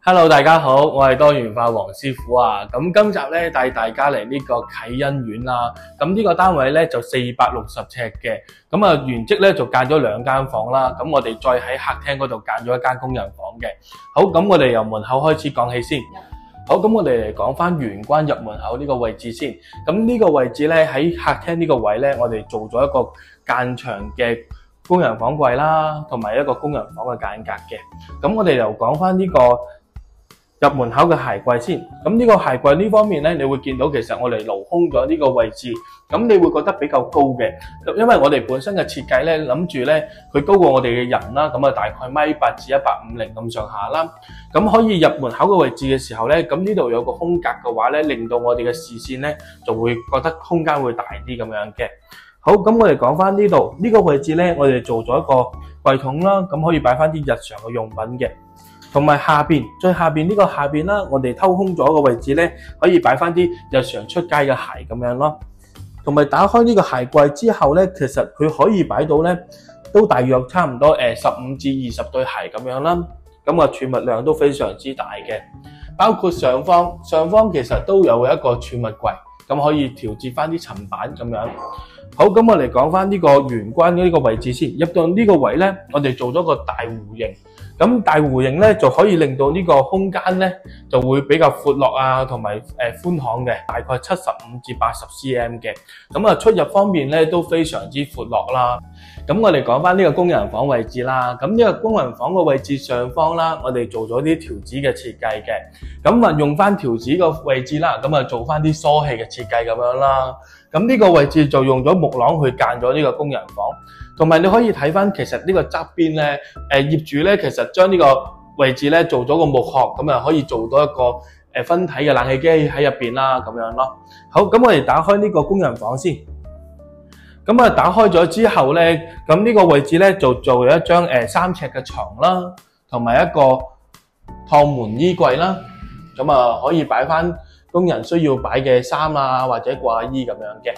Hello， 大家好，我係多元化黃師傅啊。咁今集咧帶大家嚟呢個啟欣苑啦。咁呢個單位咧就460尺嘅，咁啊原則咧就間咗2間房啦。咁我哋再喺客廳嗰度間咗1間工人房嘅。好，咁我哋由門口開始講起先。好，咁我哋嚟講翻玄關入門口呢個位置先。咁呢個位置咧喺客廳呢個位咧，我哋做咗一個間長嘅工人房櫃啦，同埋一個工人房嘅間隔嘅。咁我哋又講翻呢個入門口嘅鞋櫃先，咁呢個鞋櫃呢方面咧，你會見到其實我哋留空咗呢個位置，咁你會覺得比較高嘅，因為我哋本身嘅設計咧，諗住咧佢高過我哋嘅人啦，咁啊大概1.8至1.50咁上下啦，咁可以入門口嘅位置嘅時候咧，咁呢度有個空格嘅話咧，令到我哋嘅視線咧就會覺得空間會大啲咁樣嘅。好，咁我哋講翻呢度呢個位置咧，我哋做咗一個櫃桶啦，咁可以擺翻啲日常嘅用品嘅。同埋最下邊呢個下邊啦，我哋偷空咗個位置咧，可以擺翻啲日常出街嘅鞋咁樣咯。同埋打開呢個鞋櫃之後咧，其實佢可以擺到咧，都大約差唔多15至20對鞋咁樣啦。咁啊儲物量都非常之大嘅，包括上方其實都有一個儲物櫃，咁可以調節翻啲層板咁樣。好，咁我哋講翻呢個玄關呢個位置先。入到呢個位咧，我哋做咗個大弧形。咁大弧形咧就可以令到呢個空間咧就會比較闊落啊，同埋寬敞嘅，大概75至80 cm 嘅。咁啊出入方面咧都非常之闊落啦。咁我哋講翻呢個工人房位置啦。咁呢個工人房個位置上方啦，我哋做咗啲條子嘅設計嘅。咁啊用翻條子個位置啦，咁啊做翻啲疏氣嘅設計咁樣啦。咁呢個位置就用咗木廊去間咗呢個工人房。同埋你可以睇翻，其實呢個側邊咧，業主咧其實將呢個位置咧做咗個木殼，咁啊可以做到一個分體嘅冷氣機喺入邊啦，咁樣咯。好，咁我哋打開呢個工人房先。咁啊打開咗之後咧，咁呢個位置咧就做咗一張3尺嘅床啦，同埋一個趟門衣櫃啦。咁啊可以擺翻工人需要擺嘅衫啊，或者掛衣咁樣嘅。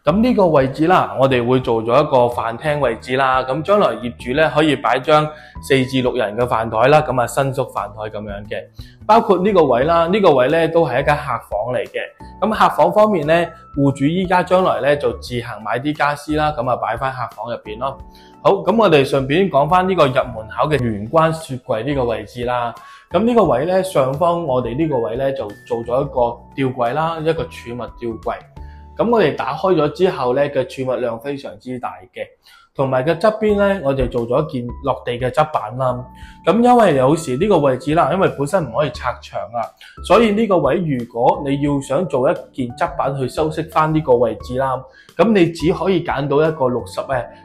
咁呢個位置啦，我哋會做咗一個飯廳位置啦。咁將來業主咧可以擺張4至6人嘅飯台啦，咁啊新宿飯台咁樣嘅。包括呢個位啦，呢個位咧都係一間客房嚟嘅。咁客房方面咧，戶主依家將來咧就自行買啲家私啦，咁啊擺翻客房入邊咯。好，咁我哋順便講翻呢個入門口嘅玄關雪櫃呢個位置啦。咁呢個位咧，上方我哋呢個位咧就做咗一個吊櫃啦，一個儲物吊櫃。咁我哋打開咗之後咧，嘅儲物量非常之大嘅，同埋嘅側邊咧，我哋做咗一件落地嘅側板啦。咁因為有時呢個位置啦，因為本身唔可以拆牆啊，所以呢個位如果你要想做一件側板去修飾翻呢個位置啦，咁你只可以揀到一個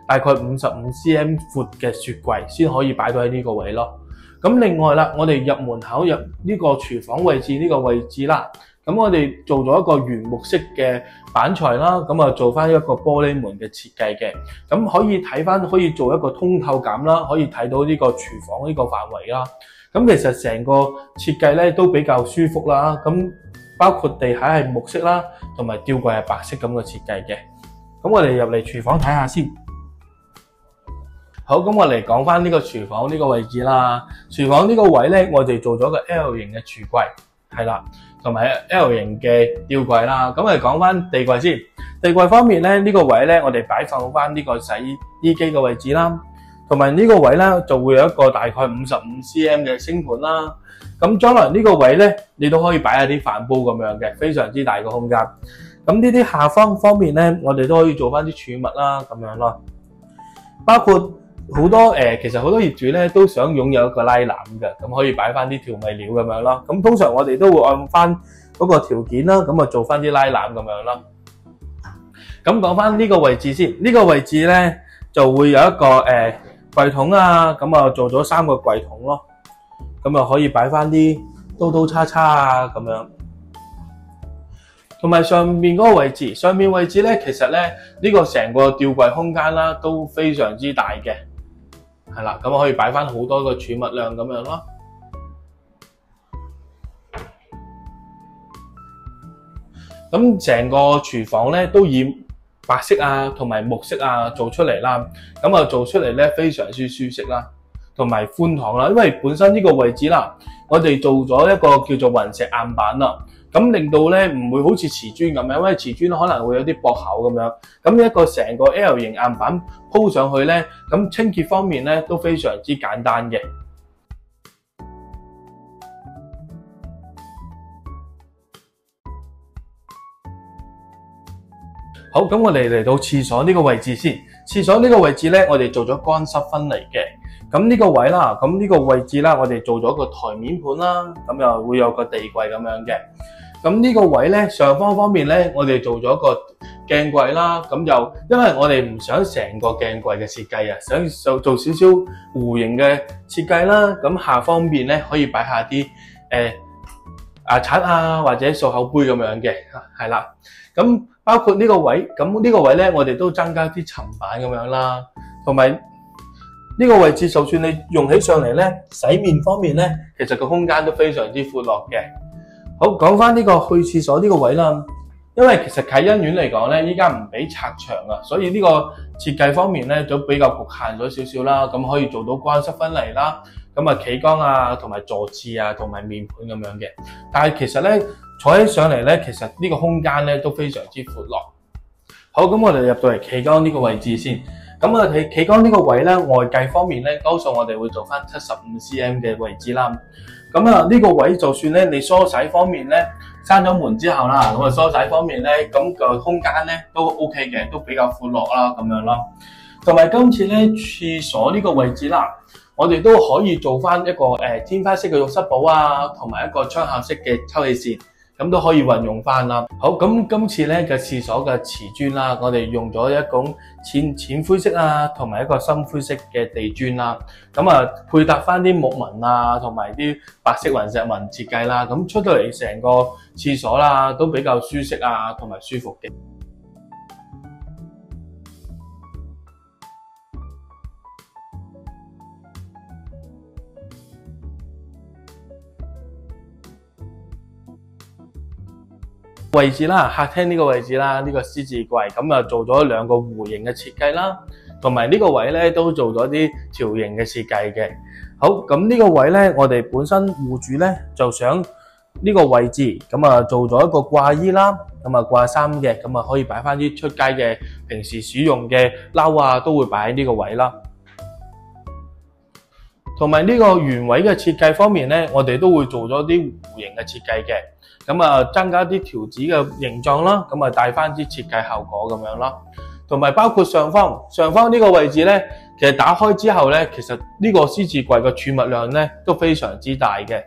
大概55 cm 闊嘅雪櫃先可以擺到喺呢個位咯。咁另外啦，我哋入門口入呢個廚房位置呢個位置啦。咁我哋做咗一個原木式嘅板材啦，咁啊做翻一個玻璃門嘅設計嘅，咁可以睇翻，可以做一個通透感啦，可以睇到呢個廚房呢個範圍啦。咁其實成個設計咧都比較舒服啦，咁包括地下係木色啦，同埋吊櫃係白色咁嘅設計嘅。咁我哋入嚟廚房睇下先。好，咁我嚟講翻呢個廚房呢個位置啦。廚房呢個位咧，我哋做咗個 L 型嘅櫥櫃，係啦。同埋 L 型嘅吊櫃啦，咁我哋講翻地櫃先。地櫃方面咧，呢個位咧，我哋擺放翻呢個洗衣機嘅位置啦。同埋呢個位咧，就會有一個大概55 cm 嘅星盤啦。咁將來呢個位咧，你都可以擺下啲飯煲咁樣嘅，非常之大個空間。咁呢啲下方面咧，我哋都可以做翻啲儲物啦，咁樣咯。包括好多其實好多業主咧都想擁有一個拉籃嘅，咁可以擺翻啲調味料咁樣咯。咁通常我哋都會按翻嗰個條件啦，咁啊做翻啲拉籃咁樣咯。咁講翻呢個位置先，呢個位置咧就會有一個櫃桶啊，咁啊做咗3個櫃桶咯，咁啊可以擺翻啲刀叉叉啊咁樣。同埋上面嗰個位置，上面位置咧其實咧呢個成個吊櫃空間啦都非常之大嘅。係啦，咁可以擺翻好多個儲物量咁樣咯。咁成個廚房咧都以白色啊同埋木色啊做出嚟啦，咁啊做出嚟咧非常之舒適啦。同埋寬敞啦。因為本身呢個位置啦，我哋做咗一個叫做雲石硬板啦，咁令到咧唔會好似瓷磚咁樣，因為瓷磚可能會有啲駁口咁樣。咁一個成個 L 型硬板鋪上去咧，咁清潔方面咧都非常之簡單嘅。好，咁我哋嚟到廁所呢個位置先。廁所呢個位置咧，我哋做咗乾濕分離嘅。咁呢個位啦，咁呢個位置啦，我哋做咗個台面盤啦，咁又會有個地櫃咁樣嘅。咁呢個位咧，上方面咧，我哋做咗個鏡櫃啦。咁就因為我哋唔想成個鏡櫃嘅設計啊，想做少少弧形嘅設計啦。咁下方面咧可以擺下啲牙刷啊，或者漱口杯咁樣嘅，係啦。咁包括呢個位，咁呢個位咧，我哋都增加啲層板咁樣啦，同埋呢個位置，就算你用起上嚟咧，洗面方面咧，其實個空間都非常之闊落嘅。好，講翻呢個去廁所呢個位啦，因為其實啟欣苑嚟講咧，依家唔俾拆牆啊，所以呢個設計方面咧，就比較局限咗少少啦。咁可以做到乾濕分離啦，咁啊企缸啊，同埋坐廁啊，同埋面盤咁樣嘅。但係其實咧，坐起上嚟咧，其實呢個空間咧都非常之闊落。好，咁我哋入到嚟企缸呢個位置先。咁啊，企缸呢個位咧，外計方面咧，多數我哋會做翻75cm 嘅位置啦。咁啊，呢個位就算咧你梳洗方面咧，閂咗門之後啦，咁啊梳洗方面咧，咁個空間咧都 OK 嘅，都比較闊落啦，咁樣咯。同埋今次咧廁所呢個位置啦，我哋都可以做翻一個天花式嘅浴室寶啊，同埋一個窗口式嘅抽氣扇。咁都可以運用翻啦。好，咁今次咧嘅廁所嘅瓷磚啦，我哋用咗一種淺灰色啊，同埋一個深灰色嘅地磚啦。咁啊，配搭翻啲木紋啊，同埋啲白色雲石紋設計啦。咁出到嚟成個廁所啦，都比較舒適啊，同埋舒服嘅。位置啦，客廳呢個位置啦，呢個獅子櫃咁啊做咗兩個弧形嘅設計啦，同埋呢個位咧都做咗啲條形嘅設計嘅。好，咁呢個位咧，我哋本身戶主咧就想呢個位置咁啊做咗一個掛衣啦，咁啊掛衫嘅，咁啊可以擺翻啲出街嘅平時使用嘅褸啊，都會擺喺呢個位啦。同埋呢個圓位嘅設計方面咧，我哋都會做咗啲弧形嘅設計嘅。咁啊，增加啲條子嘅形狀啦，咁啊帶翻啲設計效果咁樣啦，同埋包括上方呢個位置咧，其實打開之後咧，其實呢個獅子櫃嘅儲物量咧都非常之大嘅，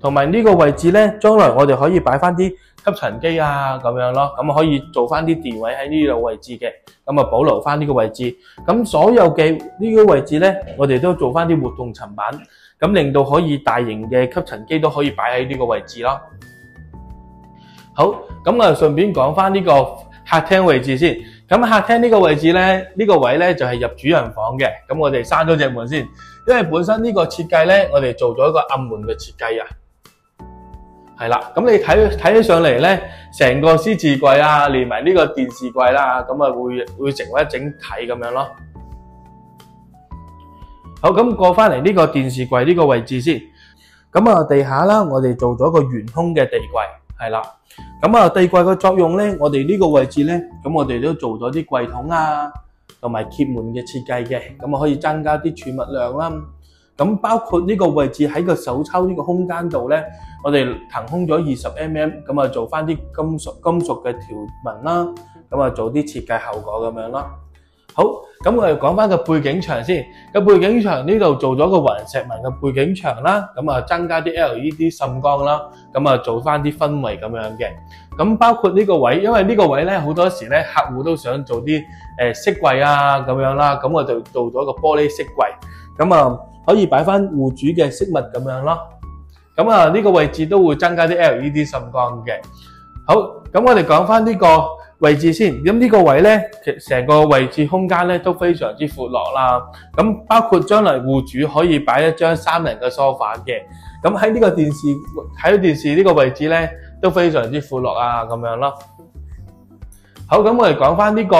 同埋呢個位置咧，將來我哋可以擺翻啲吸塵機啊咁樣咯，咁可以做翻啲電位喺呢度位置嘅，咁啊保留翻呢個位置，咁所有嘅呢個位置咧，我哋都做翻啲活動層板。咁令到可以大型嘅吸塵機都可以擺喺呢個位置咯。好，咁啊順便講翻呢個客廳位置先。咁客廳呢個位置咧，呢個位咧就係入主人房嘅。咁我哋閂咗隻門先，因為本身呢個設計咧，我哋做咗一個暗門嘅設計啊。係啦，咁你睇起上嚟咧，成個獅子櫃啊，連埋呢個電視櫃啦，咁啊會成為一整體咁樣咯。好，咁過翻嚟呢個電視櫃呢個位置先。咁啊地下啦，我哋做咗個懸空嘅地櫃，係啦。咁啊地櫃嘅作用咧，我哋呢個位置咧，咁我哋都做咗啲櫃桶啊，同埋揭門嘅設計嘅，咁啊可以增加啲儲物量啦。咁包括呢個位置喺個手抽呢個空間度咧，我哋騰空咗20mm，咁啊做翻啲金屬嘅條紋啦，咁啊做啲設計效果咁樣啦。好，咁我哋講翻個背景牆先。個背景牆呢度做咗個雲石紋嘅背景牆啦，咁啊增加啲 LED 滲光啦，咁啊做翻啲氛圍咁樣嘅。咁包括呢個位，因為呢個位咧好多時咧客戶都想做啲飾櫃啊咁樣啦，咁我就做咗個玻璃飾櫃，咁啊可以擺翻戶主嘅飾物咁樣咯。咁啊呢個位置都會增加啲 LED 滲光嘅。好，咁我哋講翻呢個位置先，咁呢個位咧，成個位置空間咧都非常之闊落啦。咁包括將來戶主可以擺一張3人嘅梳化嘅。咁喺呢個電視睇到電視呢個位置咧都非常之闊落啊，咁樣咯。好，咁我哋講翻呢個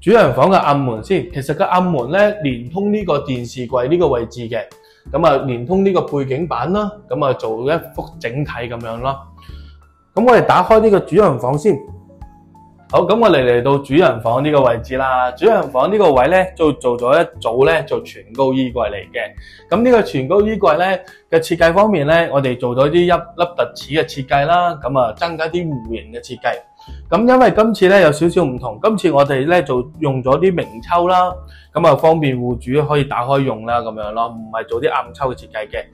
主人房嘅暗門先，其實個暗門咧連通呢個電視櫃呢個位置嘅，咁啊連通呢個背景板啦，咁啊做一幅整體咁樣咯。咁我哋打開呢個主人房先。好，咁我哋嚟到主人房呢個位置啦。主人房呢個位咧，做咗一組咧做全高衣櫃嚟嘅。咁呢個全高衣櫃咧嘅設計方面咧，我哋做咗啲一凹凸齒嘅設計啦，咁啊增加啲弧形嘅設計。咁因為今次咧有少少唔同，今次我哋咧就用咗啲明抽啦，咁啊方便戶主可以打開用啦，咁樣咯，唔係做啲暗抽嘅設計嘅。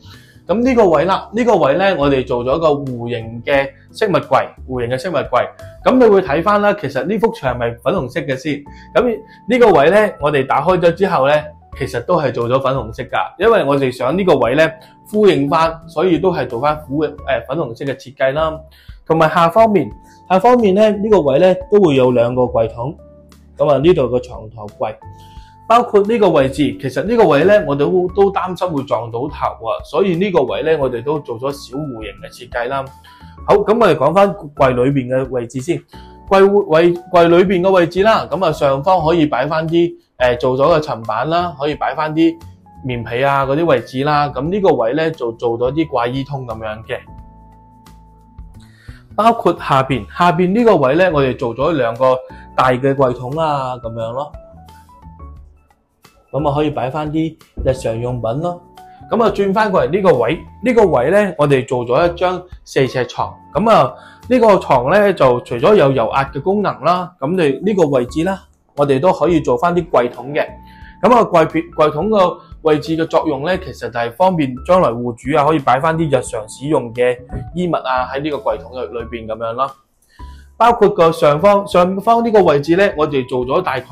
咁呢個位啦，呢個位咧，我哋做咗個弧形嘅飾物櫃，弧形嘅飾物櫃。咁你會睇翻啦，其實呢幅牆係咪粉紅色嘅先？咁呢個位咧，我哋打開咗之後咧，其實都係做咗粉紅色㗎，因為我哋想呢個位咧呼應翻，所以都係做翻粉紅色嘅設計啦。同埋下方面咧，呢個位咧都會有兩個櫃桶，咁啊呢度個床頭櫃。包括呢個位置，其實呢個位咧，我哋都擔心會撞到頭啊，所以呢個位咧，我哋都做咗小弧形嘅設計啦。好，咁我哋講翻櫃裏邊嘅位置先。櫃裏邊嘅位置啦，咁啊上方可以擺翻啲做咗嘅層板啦，可以擺翻啲棉被啊嗰啲位置啦。咁呢個位咧就做咗啲掛衣通咁樣嘅。包括下邊呢個位咧，我哋做咗兩個大嘅櫃桶啊，咁樣咯。咁啊可以擺翻啲日常用品咯。咁啊轉翻過嚟呢個位，呢個位咧我哋做咗一張4尺床。咁啊呢個床咧就除咗有油壓嘅功能啦，咁你呢個位置啦，我哋都可以做翻啲櫃桶嘅。咁啊櫃桶個位置嘅作用咧，其實就係方便將來戶主啊可以擺翻啲日常使用嘅衣物啊喺呢個櫃桶嘅裏邊咁樣咯。包括個上方呢個位置咧，我哋做咗大概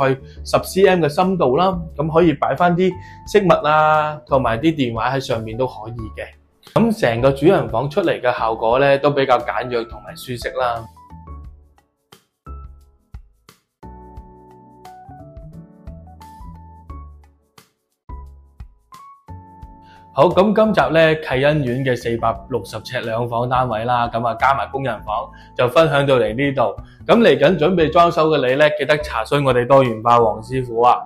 10cm 嘅深度啦，咁可以擺翻啲飾物啊，同埋啲電話喺上面都可以嘅。咁成個主人房出嚟嘅效果咧，都比較簡約同埋舒適啦。好，咁今集咧啟欣苑嘅460尺兩房單位啦，咁啊加埋工人房就分享到嚟呢度。咁嚟緊準備裝修嘅你咧，記得查詢我哋多元化黃師傅啊！